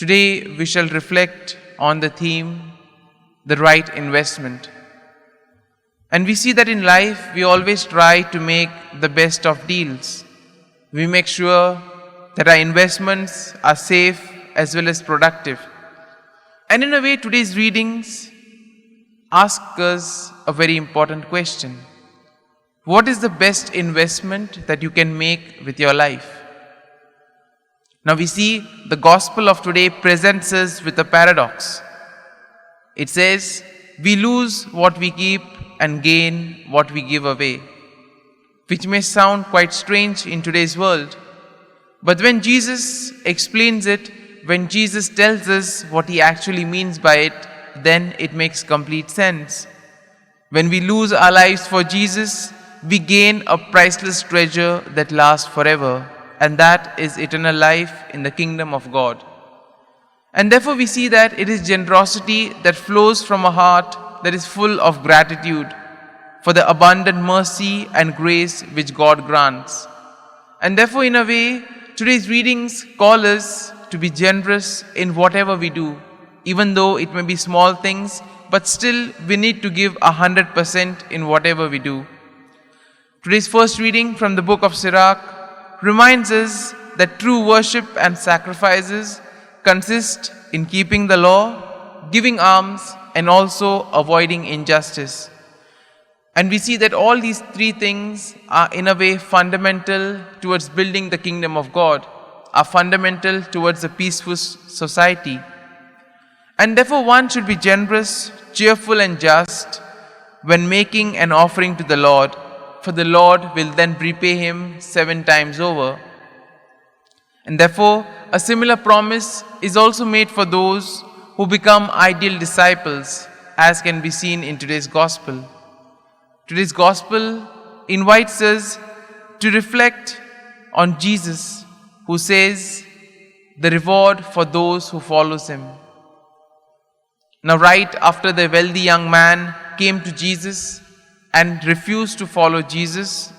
Today we shall reflect on the theme, the right investment. And we see that in life we always try to make the best of deals. We make sure that our investments are safe as well as productive. And in a way, today's readings ask us a very important question. What is the best investment that you can make with your life? Now we see the gospel of today presents us with a paradox. It says, we lose what we keep and gain what we give away, which may sound quite strange in today's world. But when Jesus explains it, when Jesus tells us what he actually means by it, then it makes complete sense. When we lose our lives for Jesus, we gain a priceless treasure that lasts forever, and that is eternal life in the kingdom of God. And therefore we see that it is generosity that flows from a heart that is full of gratitude for the abundant mercy and grace which God grants. And therefore, in a way, today's readings call us to be generous in whatever we do, even though it may be small things, but still we need to give 100% in whatever we do. Today's first reading from the book of Sirach reminds us that true worship and sacrifices consist in keeping the law, giving alms, and also avoiding injustice. And we see that all these three things are in a way fundamental towards building the kingdom of God, are fundamental towards a peaceful society. And therefore one should be generous, cheerful and just when making an offering to the Lord, for the Lord will then repay him 7 times over. And therefore a similar promise is also made for those who become ideal disciples, as can be seen in today's gospel. Today's gospel invites us to reflect on Jesus, who says, the reward for those who follows him. Now right after the wealthy young man came to Jesus and refused to follow Jesus,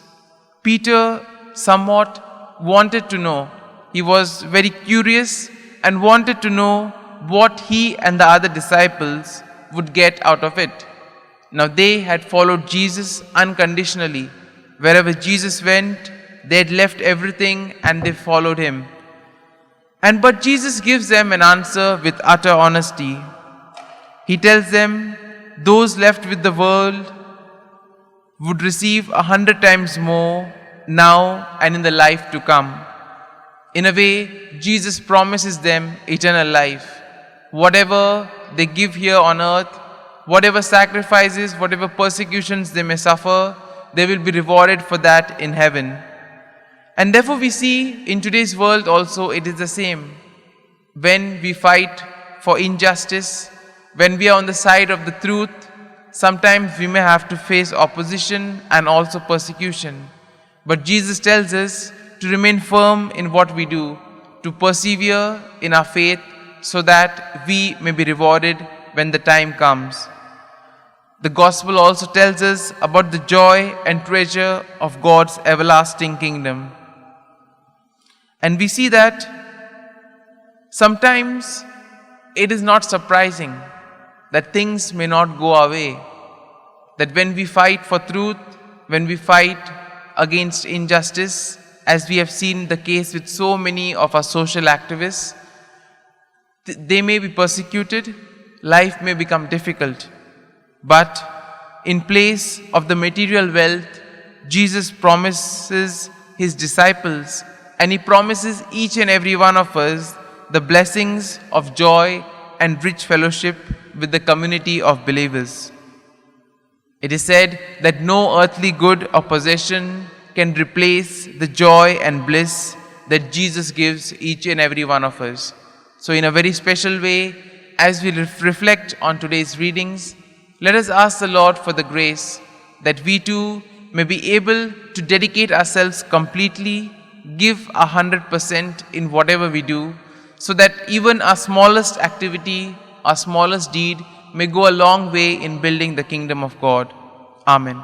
Peter somewhat wanted to know. He was very curious and wanted to know what he and the other disciples would get out of it. Now they had followed Jesus unconditionally. Wherever Jesus went, they had left everything and they followed him. But Jesus gives them an answer with utter honesty. He tells them, those left with the world would receive 100 times more now and in the life to come. In a way, Jesus promises them eternal life. Whatever they give here on earth, whatever sacrifices, whatever persecutions they may suffer, they will be rewarded for that in heaven. And therefore we see in today's world also it is the same. When we fight for injustice, when we are on the side of the truth, sometimes we may have to face opposition and also persecution. But Jesus tells us to remain firm in what we do, to persevere in our faith so that we may be rewarded when the time comes. The gospel also tells us about the joy and treasure of God's everlasting kingdom. And we see that sometimes it is not surprising that things may not go our way. That when we fight for truth, when we fight against injustice, as we have seen the case with so many of our social activists, they may be persecuted, life may become difficult. But in place of the material wealth, Jesus promises his disciples, and he promises each and every one of us the blessings of joy and rich fellowship with the community of believers. It is said that no earthly good or possession can replace the joy and bliss that Jesus gives each and every one of us. So in a very special way, as we reflect on today's readings, let us ask the Lord for the grace that we too may be able to dedicate ourselves completely, give 100% in whatever we do, so that even our smallest activity, our smallest deed may go a long way in building the kingdom of God. Amen.